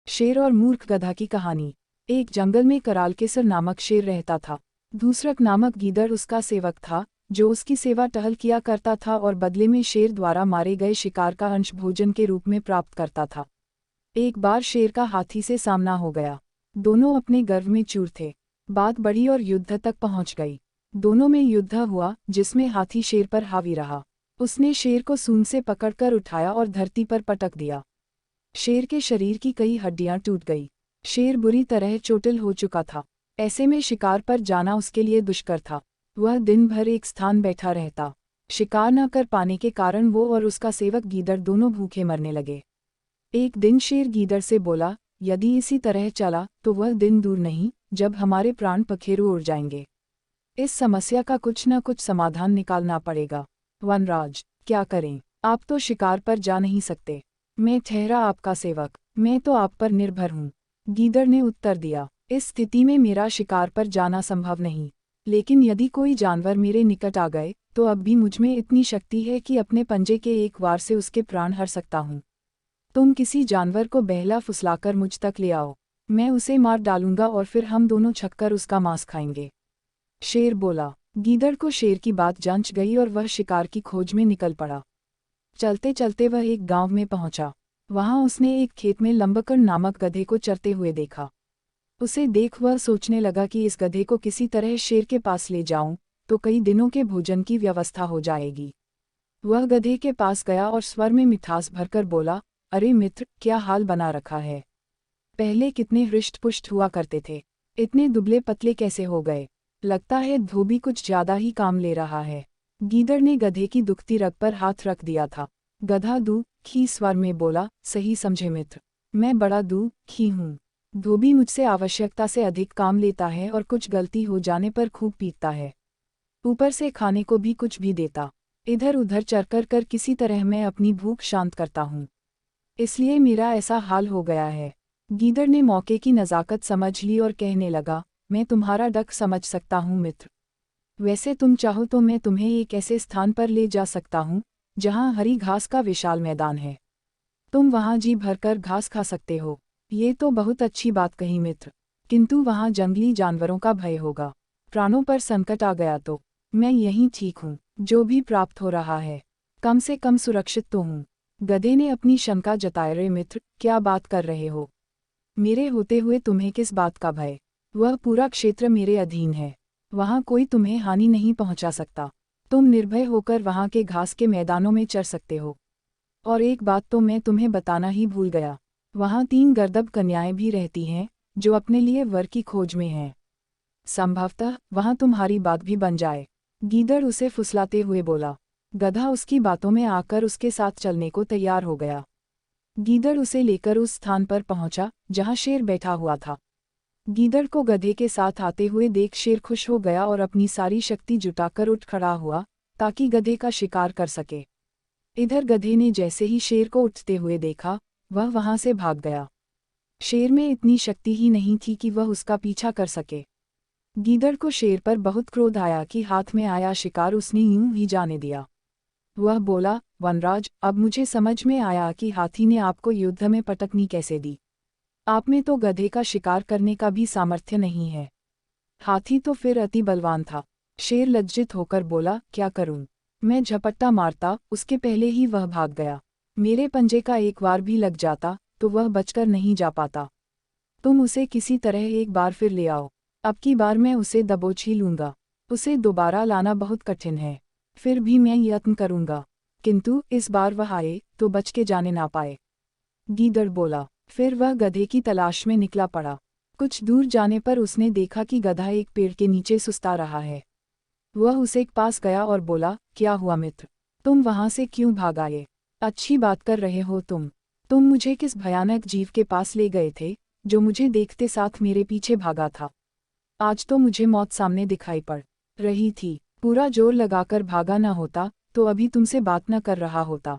शेर और मूर्ख गधा की कहानी। एक जंगल में कराल केसर नामक शेर रहता था। दूसरक नामक गीदड़ उसका सेवक था, जो उसकी सेवा टहल किया करता था और बदले में शेर द्वारा मारे गए शिकार का अंश भोजन के रूप में प्राप्त करता था। एक बार शेर का हाथी से सामना हो गया। दोनों अपने गर्व में चूर थे। बात बढ़ी और युद्ध तक पहुंच गई। दोनों में युद्ध हुआ, जिसमें हाथी शेर पर हावी रहा। उसने शेर को सूंड से पकड़कर उठाया और धरती पर पटक दिया। शेर के शरीर की कई हड्डियां टूट गई। शेर बुरी तरह चोटिल हो चुका था। ऐसे में शिकार पर जाना उसके लिए दुष्कर था। वह दिन भर एक स्थान बैठा रहता। शिकार न कर पाने के कारण वो और उसका सेवक गीदड़ दोनों भूखे मरने लगे। एक दिन शेर गीदड़ से बोला, यदि इसी तरह चला तो वह दिन दूर नहीं जब हमारे प्राण पखेरु उड़ जाएंगे। इस समस्या का कुछ न कुछ समाधान निकालना पड़ेगा। वनराज, क्या करें? आप तो शिकार पर जा नहीं सकते। मैं ठहरा आपका सेवक, मैं तो आप पर निर्भर हूँ। गीदड़ ने उत्तर दिया, इस स्थिति में मेरा शिकार पर जाना संभव नहीं, लेकिन यदि कोई जानवर मेरे निकट आ गए तो अब भी मुझमें इतनी शक्ति है कि अपने पंजे के एक वार से उसके प्राण हर सकता हूँ। तुम किसी जानवर को बहला फुसलाकर मुझ तक ले आओ, मैं उसे मार डालूंगा और फिर हम दोनों छककर उसका मांस खाएंगे। शेर बोला। गीदड़ को शेर की बात जंच गई और वह शिकार की खोज में निकल पड़ा। चलते चलते वह एक गांव में पहुंचा। वहां उसने एक खेत में लंबकर्ण नामक गधे को चरते हुए देखा। उसे देख वह सोचने लगा कि इस गधे को किसी तरह शेर के पास ले जाऊं तो कई दिनों के भोजन की व्यवस्था हो जाएगी। वह गधे के पास गया और स्वर में मिठास भरकर बोला, अरे मित्र, क्या हाल बना रखा है? पहले कितने हृष्ट-पुष्ट हुआ करते थे, इतने दुबले पतले कैसे हो गए? लगता है धोबी कुछ ज्यादा ही काम ले रहा है। गीदड़ ने गधे की दुखती रग पर हाथ रख दिया था। गधा दुखी स्वर में बोला, सही समझे मित्र, मैं बड़ा दुखी हूँ। धोबी मुझसे आवश्यकता से अधिक काम लेता है और कुछ गलती हो जाने पर खूब पीटता है। ऊपर से खाने को भी कुछ भी देता। इधर उधर चरकर कर किसी तरह मैं अपनी भूख शांत करता हूँ, इसलिए मेरा ऐसा हाल हो गया है। गीदड़ ने मौके की नज़ाकत समझ ली और कहने लगा, मैं तुम्हारा डक समझ सकता हूँ मित्र। वैसे तुम चाहो तो मैं तुम्हें एक ऐसे स्थान पर ले जा सकता हूँ जहाँ हरी घास का विशाल मैदान है। तुम वहाँ जी भरकर घास खा सकते हो। ये तो बहुत अच्छी बात कही मित्र, किंतु वहाँ जंगली जानवरों का भय होगा। प्राणों पर संकट आ गया तो मैं यहीं ठीक हूँ। जो भी प्राप्त हो रहा है कम से कम सुरक्षित तो हूँ। गधे ने अपनी शंका जताए, रे मित्र, क्या बात कर रहे हो? मेरे होते हुए तुम्हें किस बात का भय? वह पूरा क्षेत्र मेरे अधीन है, वहाँ कोई तुम्हें हानि नहीं पहुँचा सकता। तुम निर्भय होकर वहाँ के घास के मैदानों में चर सकते हो। और एक बात तो मैं तुम्हें बताना ही भूल गया, वहाँ 3 गर्दभ कन्याएं भी रहती हैं जो अपने लिए वर की खोज में हैं। संभवतः वहाँ तुम्हारी बात भी बन जाए। गीदड़ उसे फुसलाते हुए बोला। गधा उसकी बातों में आकर उसके साथ चलने को तैयार हो गया। गीदड़ उसे लेकर उस स्थान पर पहुंचा जहां शेर बैठा हुआ था। गीदड़ को गधे के साथ आते हुए देख शेर खुश हो गया और अपनी सारी शक्ति जुटाकर उठ खड़ा हुआ ताकि गधे का शिकार कर सके। इधर गधे ने जैसे ही शेर को उठते हुए देखा, वह वहां से भाग गया। शेर में इतनी शक्ति ही नहीं थी कि वह उसका पीछा कर सके। गीदड़ को शेर पर बहुत क्रोध आया कि हाथ में आया शिकार उसने यूं ही जाने दिया। वह बोला, वनराज, अब मुझे समझ में आया कि हाथी ने आपको युद्ध में पटकनी कैसे दी। आप में तो गधे का शिकार करने का भी सामर्थ्य नहीं है। हाथी तो फिर अति बलवान था। शेर लज्जित होकर बोला, क्या करूं? मैं झपट्टा मारता, उसके पहले ही वह भाग गया। मेरे पंजे का एक वार भी लग जाता तो वह बचकर नहीं जा पाता। तुम उसे किसी तरह एक बार फिर ले आओ। अब की बार मैं उसे दबोच ही लूंगा। उसे दोबारा लाना बहुत कठिन है, फिर भी मैं यत्न करूंगा, किंतु इस बार वह आए तो बच के जाने ना पाए। गीदड़ बोला। फिर वह गधे की तलाश में निकला पड़ा। कुछ दूर जाने पर उसने देखा कि गधा एक पेड़ के नीचे सुस्ता रहा है। वह उसे पास गया और बोला, क्या हुआ मित्र, तुम वहां से क्यों भाग आए? अच्छी बात कर रहे हो तुम मुझे किस भयानक जीव के पास ले गए थे जो मुझे देखते साथ मेरे पीछे भागा था? आज तो मुझे मौत सामने दिखाई पड़ रही थी। पूरा जोर लगाकर भागा न होता तो अभी तुमसे बात न कर रहा होता।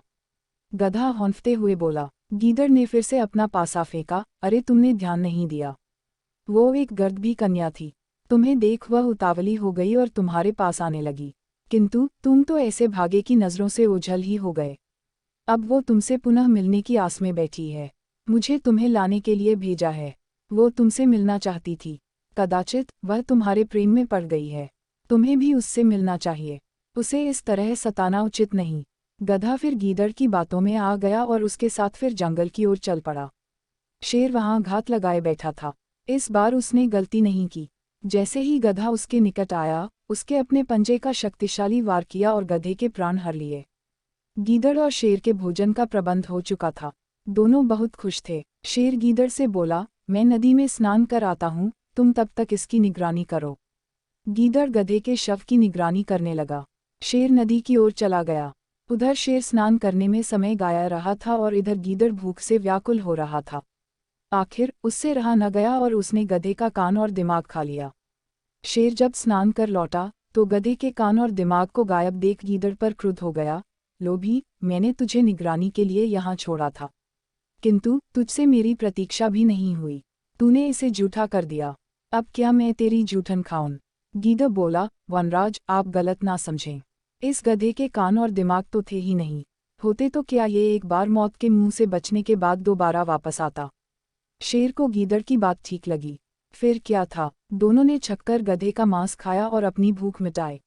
गधा हौंफते हुए बोला। गीदड़ ने फिर से अपना पासा फेंका, अरे तुमने ध्यान नहीं दिया, वो एक गर्दभी कन्या थी। तुम्हें देख वह उतावली हो गई और तुम्हारे पास आने लगी, किंतु तुम तो ऐसे भागे की नज़रों से ओझल ही हो गए। अब वो तुमसे पुनः मिलने की आस में बैठी है। मुझे तुम्हें लाने के लिए भेजा है। वो तुमसे मिलना चाहती थी। कदाचित वह तुम्हारे प्रेम में पड़ गई है। तुम्हें भी उससे मिलना चाहिए। उसे इस तरह सताना उचित नहीं। गधा फिर गीदड़ की बातों में आ गया और उसके साथ फिर जंगल की ओर चल पड़ा। शेर वहां घात लगाए बैठा था। इस बार उसने गलती नहीं की। जैसे ही गधा उसके निकट आया, उसके अपने पंजे का शक्तिशाली वार किया और गधे के प्राण हर लिए। गीदड़ और शेर के भोजन का प्रबंध हो चुका था। दोनों बहुत खुश थे। शेर गीदड़ से बोला, मैं नदी में स्नान कर आता हूँ, तुम तब तक इसकी निगरानी करो। गीदड़ गधे के शव की निगरानी करने लगा। शेर नदी की ओर चला गया। उधर शेर स्नान करने में समय गाया रहा था और इधर गीदड़ भूख से व्याकुल हो रहा था। आखिर उससे रहा न गया और उसने गधे का कान और दिमाग खा लिया। शेर जब स्नान कर लौटा तो गधे के कान और दिमाग को गायब देख गीदड़ पर क्रुद्ध हो गया। लोभी, मैंने तुझे निगरानी के लिए यहाँ छोड़ा था, किंतु तुझसे मेरी प्रतीक्षा भी नहीं हुई। तूने इसे जूठा कर दिया। अब क्या मैं तेरी जूठन खाऊं? गीदड़ बोला, वनराज, आप गलत ना समझें। इस गधे के कान और दिमाग तो थे ही नहीं। होते तो क्या ये एक बार मौत के मुंह से बचने के बाद दोबारा वापस आता? शेर को गीदड़ की बात ठीक लगी। फिर क्या था, दोनों ने छक्कर गधे का मांस खाया और अपनी भूख मिटाई।